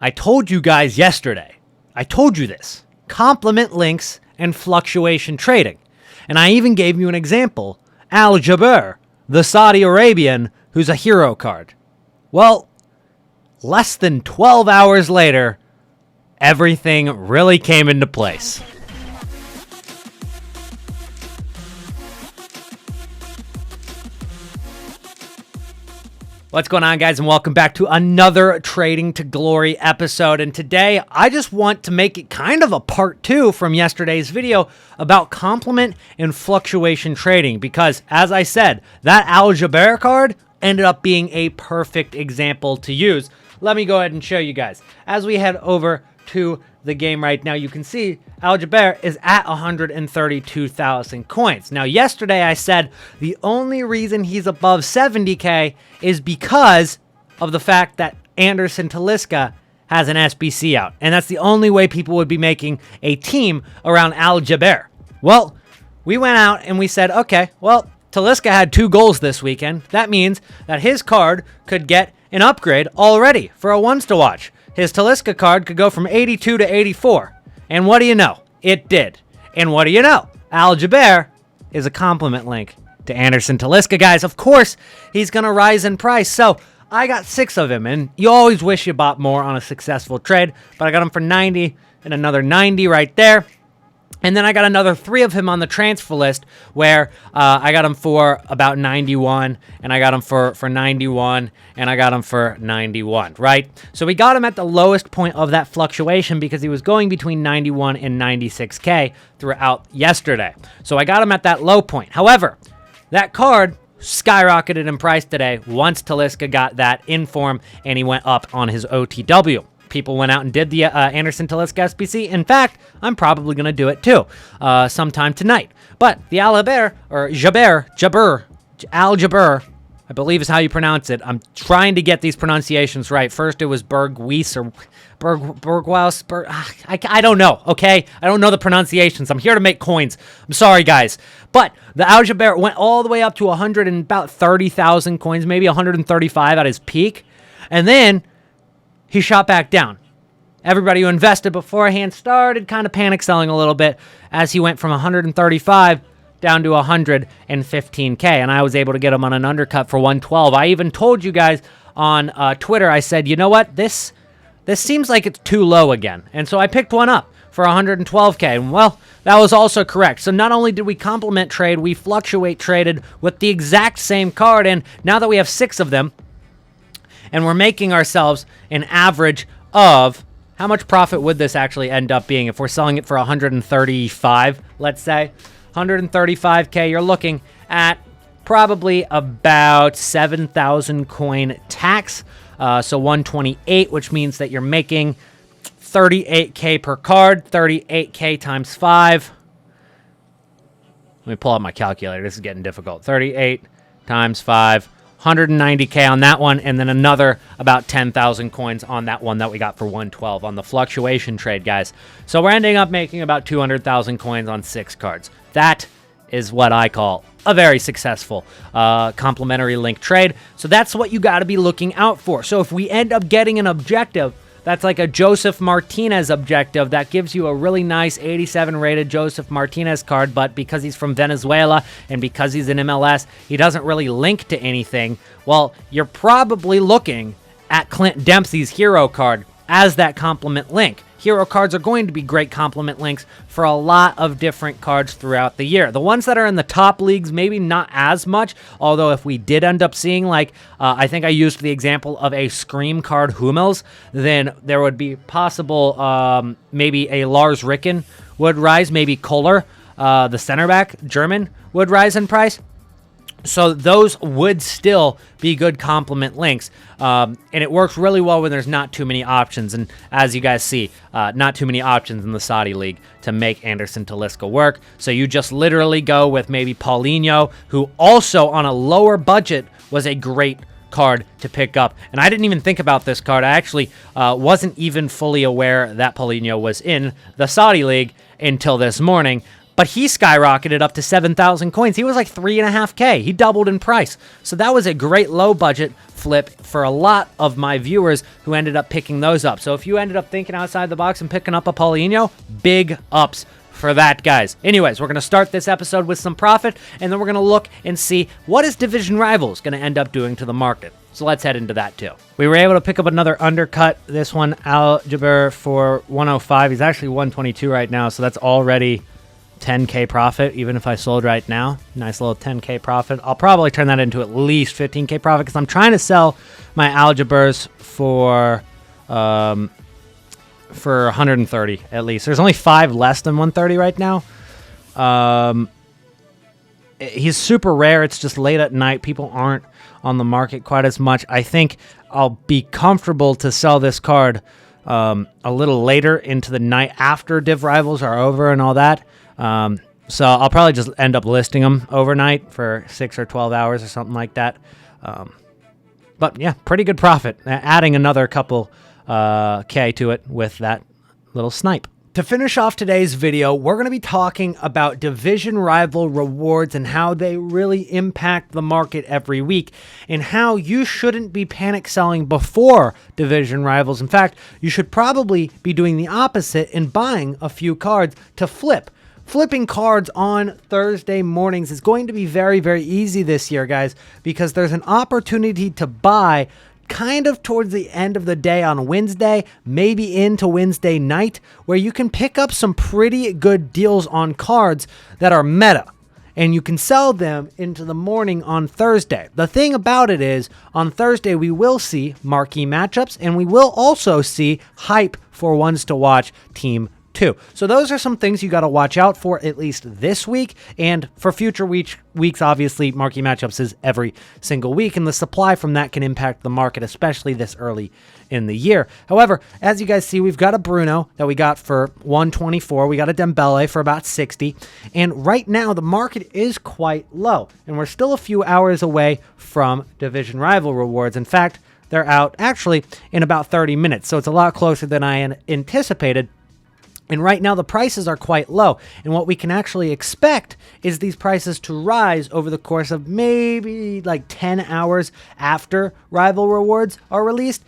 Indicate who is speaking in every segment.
Speaker 1: I told you guys yesterday. I told you this. Complement links and fluctuation trading. And I even gave you an example. Al Jaber, the Saudi Arabian, who's a hero card. Well, less than 12 hours later, everything really came into place. What's going on, guys, and welcome back to another Trading to Glory episode. And today, I just want to make it kind of a part two from yesterday's video about complement and fluctuation trading. Because, as I said, that Al Jaber card ended up being a perfect example to use. Let me go ahead and show you guys. As we head over to the game right now, you can see Al Jaber is at 132,000 coins. Now, yesterday I said the only reason he's above 70k is because of the fact that Anderson Talisca has an SBC out. And that's the only way people would be making a team around Al Jaber. Well, we went out and we said, okay, well, Talisca had 2 goals this weekend. That means that his card could get an upgrade already for a ones to watch. His Talisca card could go from 82 to 84. And what do you know? It did. And what do you know? Al Jaber is a complement link to Anderson Talisca, guys. Of course, he's going to rise in price. So I got 6 of him. And you always wish you bought more on a successful trade. But I got him for 90 and another 90 right there. And then I got another 3 of him on the transfer list where I got him for about 91, and I got him for 91, and I got him for 91, right? So we got him at the lowest point of that fluctuation because he was going between 91 and 96k throughout yesterday. So I got him at that low point. However, that card skyrocketed in price today once Talisca got that in form and he went up on his OTW. People went out and did the Anderson Talisca SBC. In fact, I'm probably going to do it too sometime tonight. But the Al Jaber, Al Jaber, I believe is how you pronounce it. I'm trying to get these pronunciations right. First it was Bergwies or Bergwaus. I don't know, okay? I don't know the pronunciations. I'm here to make coins. I'm sorry, guys. But the Al Jaber went all the way up to 100 and about 30,000 coins, maybe 135 at his peak. And then he shot back down. Everybody who invested beforehand started kind of panic selling a little bit as he went from 135 down to 115k, and I was able to get him on an undercut for 112. I even told you guys on Twitter, I said, you know what, this seems like it's too low again, and so I picked one up for 112k, and well, that was also correct. So not only did we complement trade, we fluctuate traded with the exact same card, and now that we have 6 of them, and we're making ourselves an average of, how much profit would this actually end up being if we're selling it for 135, let's say? 135k, you're looking at probably about 7,000 coin tax. So 128, which means that you're making 38k per card, 38k times 5. Let me pull out my calculator. This is getting difficult. 38 times 5. 190k on that one, and then another about 10,000 coins on that one that we got for 112 on the fluctuation trade, guys. So we're ending up making about 200,000 coins on 6 cards. That is what I call a very successful complementary link trade. So that's what you got to be looking out for. So if we end up getting an objective that's like a Joseph Martinez objective that gives you a really nice 87 rated Joseph Martinez card, but because he's from Venezuela and because he's in MLS, he doesn't really link to anything. Well, you're probably looking at Clint Dempsey's hero card as that complement link. Hero cards are going to be great complement links for a lot of different cards throughout the year. The ones that are in the top leagues, maybe not as much, although if we did end up seeing, like, I think I used the example of a Scream card Hummels, then there would be possible maybe a Lars Ricken would rise, maybe Kohler, the center back, German, would rise in price. So those would still be good complement links, and it works really well when there's not too many options. And as you guys see, not too many options in the Saudi League to make Anderson Talisca work. So you just literally go with maybe Paulinho, who also on a lower budget was a great card to pick up. And I didn't even think about this card. I actually wasn't even fully aware that Paulinho was in the Saudi League until this morning. but he skyrocketed up to 7,000 coins. He was like 3.5K. He doubled in price. So that was a great low budget flip for a lot of my viewers who ended up picking those up. So if you ended up thinking outside the box and picking up a Paulinho, big ups for that, guys. Anyways, we're going to start this episode with some profit, and then we're going to look and see what is Division Rivals going to end up doing to the market. So let's head into that too. We were able to pick up another undercut. This one, Algebra for 105. He's actually 122 right now, so that's already 10K profit, even if I sold right now. Nice little 10K profit. I'll probably turn that into at least 15K profit because I'm trying to sell my Algebras for 130 at least. There's only 5 less than 130 right now. He's super rare. It's just late at night. People aren't on the market quite as much. I think I'll be comfortable to sell this card a little later into the night after Div Rivals are over and all that. So I'll probably just end up listing them overnight for 6 or 12 hours or something like that. But yeah, pretty good profit. Adding another couple K to it with that little snipe. To finish off today's video, we're going to be talking about division rival rewards and how they really impact the market every week, and how you shouldn't be panic selling before division rivals. In fact, you should probably be doing the opposite and buying a few cards to flip. Flipping cards on Thursday mornings is going to be very, very easy this year, guys, because there's an opportunity to buy kind of towards the end of the day on Wednesday, maybe into Wednesday night, where you can pick up some pretty good deals on cards that are meta, and you can sell them into the morning on Thursday. The thing about it is, on Thursday, we will see marquee matchups, and we will also see hype for ones to watch Team 2. So those are some things you got to watch out for, at least this week, and for future weeks, obviously, marquee matchups is every single week, and the supply from that can impact the market, especially this early in the year. However, as you guys see, we've got a Bruno that we got for 124. We got a Dembele for about 60, and right now the market is quite low, and we're still a few hours away from division rival rewards. In fact, they're out actually in about 30 minutes, so it's a lot closer than I anticipated. And right now the prices are quite low, and what we can actually expect is these prices to rise over the course of maybe like 10 hours after rival rewards are released.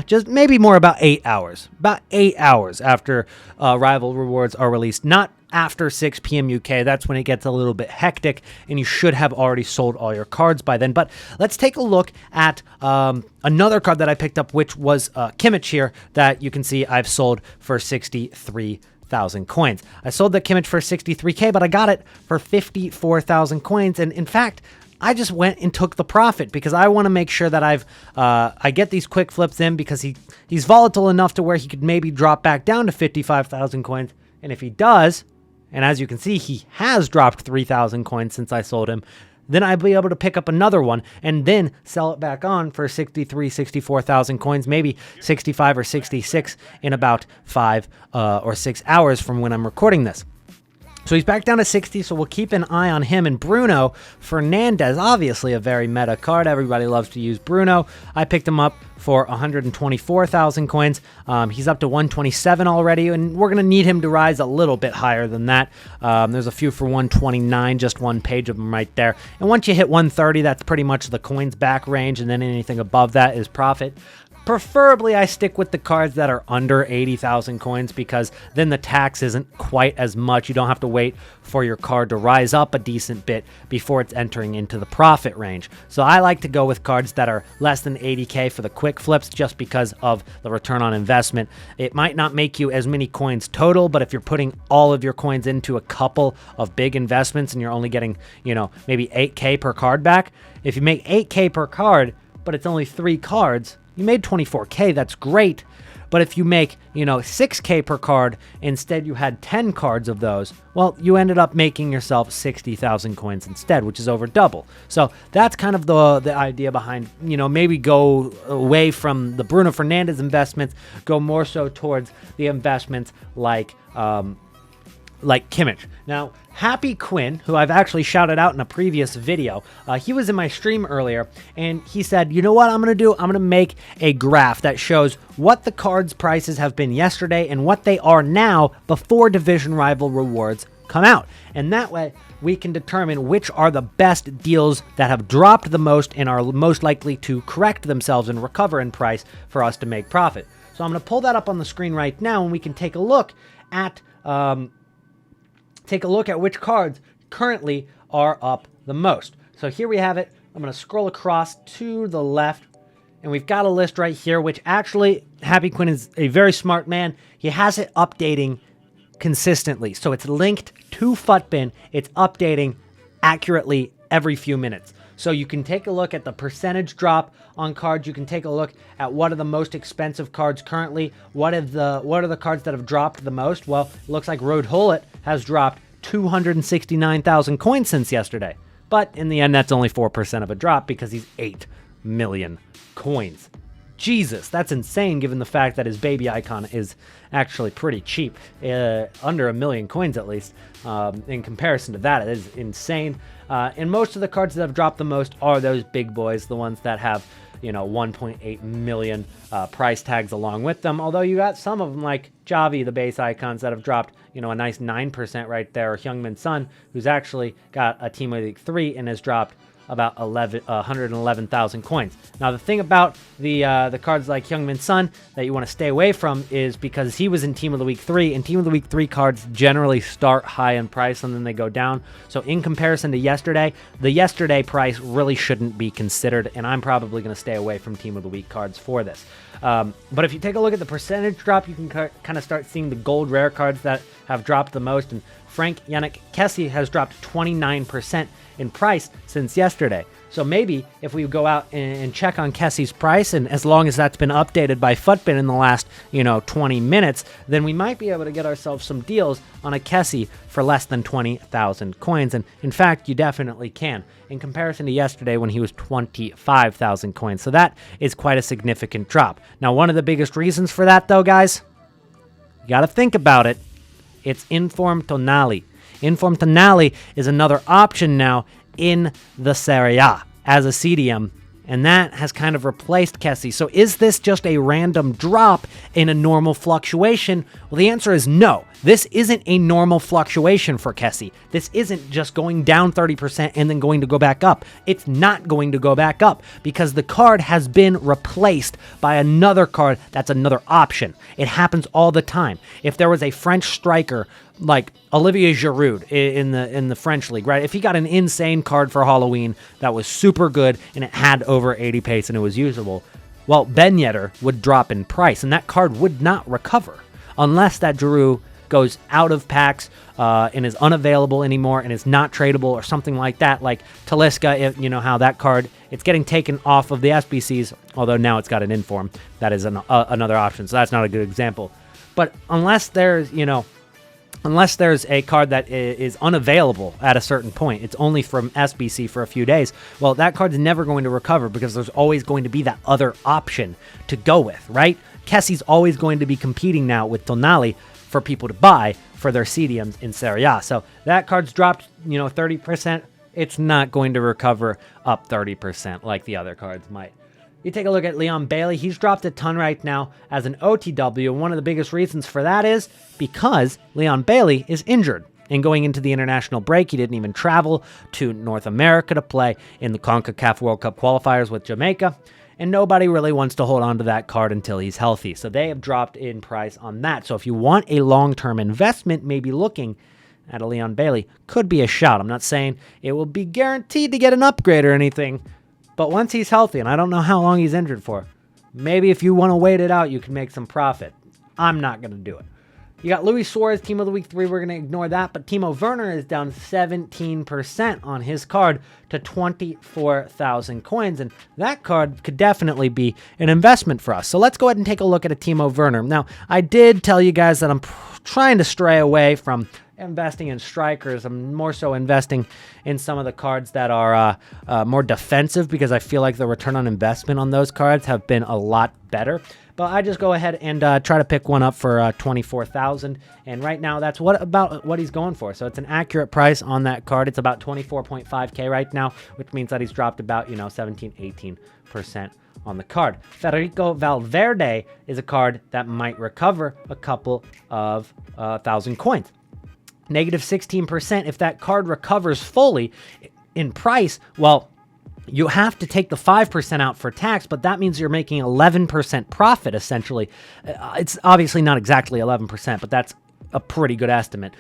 Speaker 1: Just maybe more about 8 hours. About 8 hours after rival rewards are released, not after 6 p.m. UK. That's when it gets a little bit hectic, and you should have already sold all your cards by then. But let's take a look at another card that I picked up, which was Kimmich here, that you can see I've sold for 63,000 coins. I sold the Kimmich for 63K, but I got it for 54,000 coins. And in fact, I just went and took the profit because I want to make sure that I get these quick flips in, because he's volatile enough to where he could maybe drop back down to 55,000 coins. And if he does, and as you can see, he has dropped 3,000 coins since I sold him, then I'll be able to pick up another one and then sell it back on for 64,000 coins, maybe 65 or 66 in about 5 or 6 hours from when I'm recording this. So he's back down to 60, so we'll keep an eye on him. And Bruno Fernandes, obviously a very meta card. Everybody loves to use Bruno. I picked him up for 124,000 coins. He's up to 127 already, and we're going to need him to rise a little bit higher than that. There's a few for 129, just one page of them right there. And once you hit 130, that's pretty much the coins back range, and then anything above that is profit. Preferably, I stick with the cards that are under 80,000 coins, because then the tax isn't quite as much. You don't have to wait for your card to rise up a decent bit before it's entering into the profit range. So I like to go with cards that are less than 80K for the quick flips, just because of the return on investment. It might not make you as many coins total, but if you're putting all of your coins into a couple of big investments and you're only getting, maybe 8K per card back, if you make 8K per card, but it's only 3 cards, you made 24K, that's great. But if you make, 6K per card, instead you had 10 cards of those, well, you ended up making yourself 60,000 coins instead, which is over double. So that's kind of the idea behind, maybe go away from the Bruno Fernandes investments, go more so towards the investments like like Kimmich. Now, Happy Quinn, who I've actually shouted out in a previous video, he was in my stream earlier, and he said, you know what I'm going to do? I'm going to make a graph that shows what the cards' prices have been yesterday and what they are now before Division Rival rewards come out. And that way, we can determine which are the best deals that have dropped the most and are most likely to correct themselves and recover in price for us to make profit. So I'm going to pull that up on the screen right now, and we can take a look at which cards currently are up the most. So here we have it. I'm going to scroll across to the left, and we've got a list right here, which actually Happy Quinn is a very smart man. He has it updating consistently. So it's linked to Futbin. It's updating accurately every few minutes. So you can take a look at the percentage drop on cards. You can take a look at what are the most expensive cards currently. What are the cards that have dropped the most? Well, it looks like Road Hullet has dropped 269,000 coins since yesterday. But in the end, that's only 4% of a drop because he's 8 million coins. Jesus, that's insane given the fact that his baby icon is actually pretty cheap, under 1 million coins at least. In comparison to that, it is insane. And most of the cards that have dropped the most are those big boys, the ones that have, 1.8 million price tags along with them. Although you got some of them like Javi, the base icons, that have dropped, a nice 9% right there. Or Heung-min Son, who's actually got a Team of League 3 and has dropped about 111,000 coins. Now, the thing about the cards like Heung-min Son that you want to stay away from is because he was in Team of the Week 3, and Team of the Week 3 cards generally start high in price and then they go down. So in comparison to yesterday, the yesterday price really shouldn't be considered, and I'm probably going to stay away from Team of the Week cards for this. But if you take a look at the percentage drop, you can kind of start seeing the gold rare cards that have dropped the most, and Frank Yannick Kessie has dropped 29% in price since yesterday. So maybe if we go out and check on Kessie's price, and as long as that's been updated by Futbin in the last, 20 minutes, then we might be able to get ourselves some deals on a Kessie for less than 20,000 coins. And in fact, you definitely can, in comparison to yesterday when he was 25,000 coins. So that is quite a significant drop. Now, one of the biggest reasons for that, though, guys, you got to think about it. It's Inform Tonali. Inform Tonali is another option now in the Serie A as a CDM, and that has kind of replaced Kessie. So is this just a random drop in a normal fluctuation? Well, the answer is no. This isn't a normal fluctuation for Kessie. This isn't just going down 30% and then going to go back up. It's not going to go back up because the card has been replaced by another card that's another option. It happens all the time. If there was a French striker like Olivier Giroud in the French league, right? If he got an insane card for Halloween that was super good and it had over 80 pace and it was usable, well, Ben Yedder would drop in price and that card would not recover unless that Giroud goes out of packs and is unavailable anymore and is not tradable or something like that, like Talisca. You know how that card, it's getting taken off of the SBCs, although now it's got an inform. That is another option, so that's not a good example. But unless there's a card that is unavailable at a certain point, it's only from SBC for a few days, well, that card's never going to recover because there's always going to be that other option to go with, right? Kessie's always going to be competing now with Tonali for people to buy for their CDMs in Serie A. So that card's dropped, 30%. It's not going to recover up 30% like the other cards might. You take a look at Leon Bailey. He's dropped a ton right now as an OTW. And one of the biggest reasons for that is because Leon Bailey is injured. And going into the international break, he didn't even travel to North America to play in the CONCACAF World Cup qualifiers with Jamaica. And nobody really wants to hold on to that card until he's healthy. So they have dropped in price on that. So if you want a long-term investment, maybe looking at a Leon Bailey could be a shot. I'm not saying it will be guaranteed to get an upgrade or anything, but once he's healthy, and I don't know how long he's injured for, maybe if you want to wait it out, you can make some profit. I'm not going to do it. You got Luis Suarez, Team of the Week 3. We're going to ignore that. But Timo Werner is down 17% on his card to 24,000 coins. And that card could definitely be an investment for us. So let's go ahead and take a look at a Timo Werner. Now, I did tell you guys that I'm trying to stray away from investing in strikers. I'm more so investing in some of the cards that are more defensive because I feel like the return on investment on those cards have been a lot better. But I just go ahead and try to pick one up for 24,000, and right now that's about what he's going for. So it's an accurate price on that card. It's about 24.5K right now, which means that he's dropped about 17-18% on the card. Federico Valverde is a card that might recover a couple of 1,000 coins. Negative 16%. If that card recovers fully in price, well, you have to take the 5% out for tax, but that means you're making 11% profit, essentially. It's obviously not exactly 11%, but that's a pretty good estimate.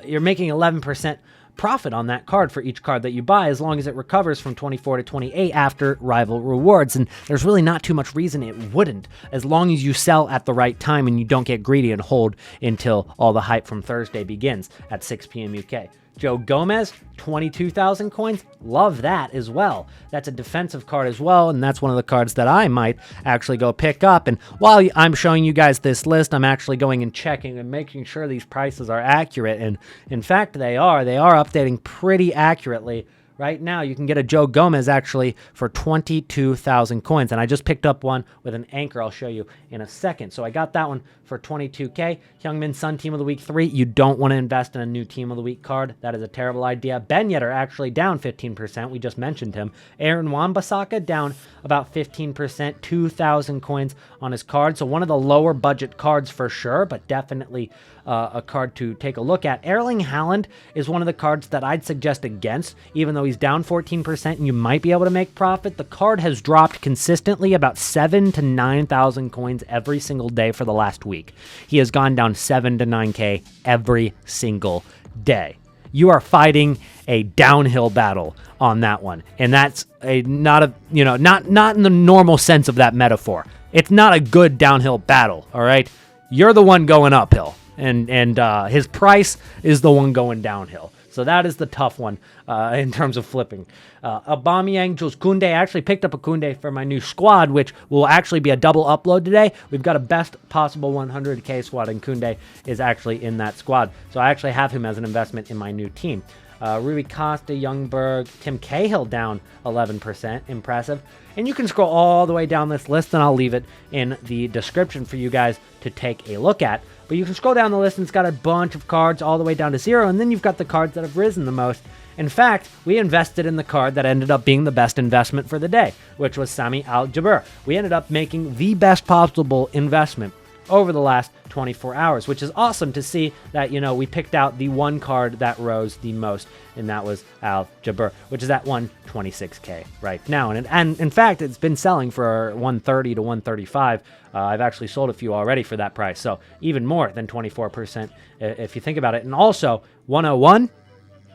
Speaker 1: You're making 11% profit on that card for each card that you buy, as long as it recovers from 24 to 28 after rival rewards. And there's really not too much reason it wouldn't, as long as you sell at the right time and you don't get greedy and hold until all the hype from Thursday begins at 6 p.m. UK. Joe Gomez, 22,000 coins. Love that as well. That's a defensive card as well, and that's one of the cards that I might actually go pick up. And while I'm showing you guys this list, I'm actually going and checking and making sure these prices are accurate. And in fact, they are. They are updating pretty accurately. Right now, you can get a Joe Gomez actually for 22,000 coins. And I just picked up one with an anchor I'll show you in a second. So I got that one for 22K. Heung-min Son Team of the Week 3. You don't want to invest in a new Team of the Week card. That is a terrible idea. Ben Yedder actually down 15%. We just mentioned him. Aaron Wan-Bissaka down about 15%. 2,000 coins on his card. So one of the lower budget cards for sure, but definitely a card to take a look at. Erling Haaland is one of the cards that I'd suggest against, even though he's down 14% and you might be able to make profit. The card has dropped consistently about 7 to 9,000 coins every single day for the last week. He has gone down 7 to 9K every single day. You are fighting a downhill battle on that one, and that's not in the normal sense of that metaphor. It's not a good downhill battle. All right, you're the one going uphill. And his price is the one going downhill. So that is the tough one in terms of flipping. Aubameyang, Jules Koundé. I actually picked up a Koundé for my new squad, which will actually be a double upload today. We've got a best possible 100K squad, and Koundé is actually in that squad. So I actually have him as an investment in my new team. Rui Costa, Youngberg, Tim Cahill down 11%. Impressive. And you can scroll all the way down this list, and I'll leave it in the description for you guys to take a look at. But you can scroll down the list, and it's got a bunch of cards all the way down to 0, and then you've got the cards that have risen the most. In fact, we invested in the card that ended up being the best investment for the day, which was Sami Al-Jabeur. We ended up making the best possible investment over the last 24 hours, which is awesome to see that, we picked out the one card that rose the most, and that was Al-Jabeur, which is at 126K right now. And in fact, it's been selling for 130 to 135. I've actually sold a few already for that price, so even more than 24% if you think about it. And also, 101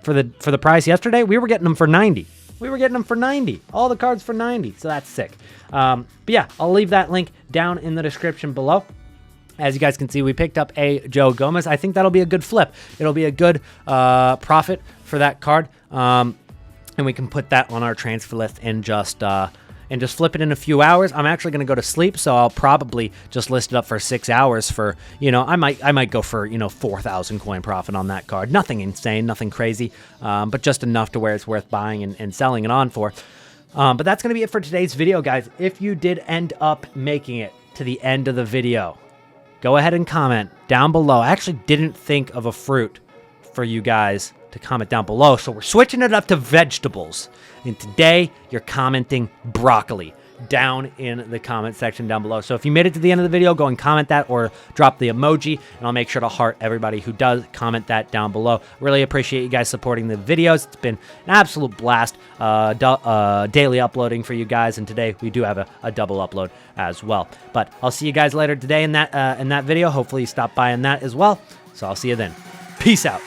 Speaker 1: for the price yesterday, we were getting them for 90. We were getting them for 90. All the cards for 90, so that's sick. But yeah, I'll leave that link down in the description below. As you guys can see, we picked up a Joe Gomez. I think that'll be a good flip. It'll be a good profit for that card, and we can put that on our transfer list and just flip it in a few hours. I'm actually going to go to sleep, so I'll probably just list it up for 6 hours for, I might go for 4,000 coin profit on that card. Nothing insane, nothing crazy, but just enough to where it's worth buying and selling it on for. But that's going to be it for today's video, guys. If you did end up making it to the end of the video, go ahead and comment down below. I actually didn't think of a fruit for you guys to comment down below, so we're switching it up to vegetables. And today, you're commenting broccoli down in the comment section down below. So if you made it to the end of the video, go and comment that or drop the emoji, and I'll make sure to heart everybody who does comment that down below. Really appreciate you guys supporting the videos. It's been an absolute blast daily uploading for you guys, and today we do have a double upload as well. But I'll see you guys later today in that video. Hopefully you stop by in that as well. So I'll see you then. Peace out.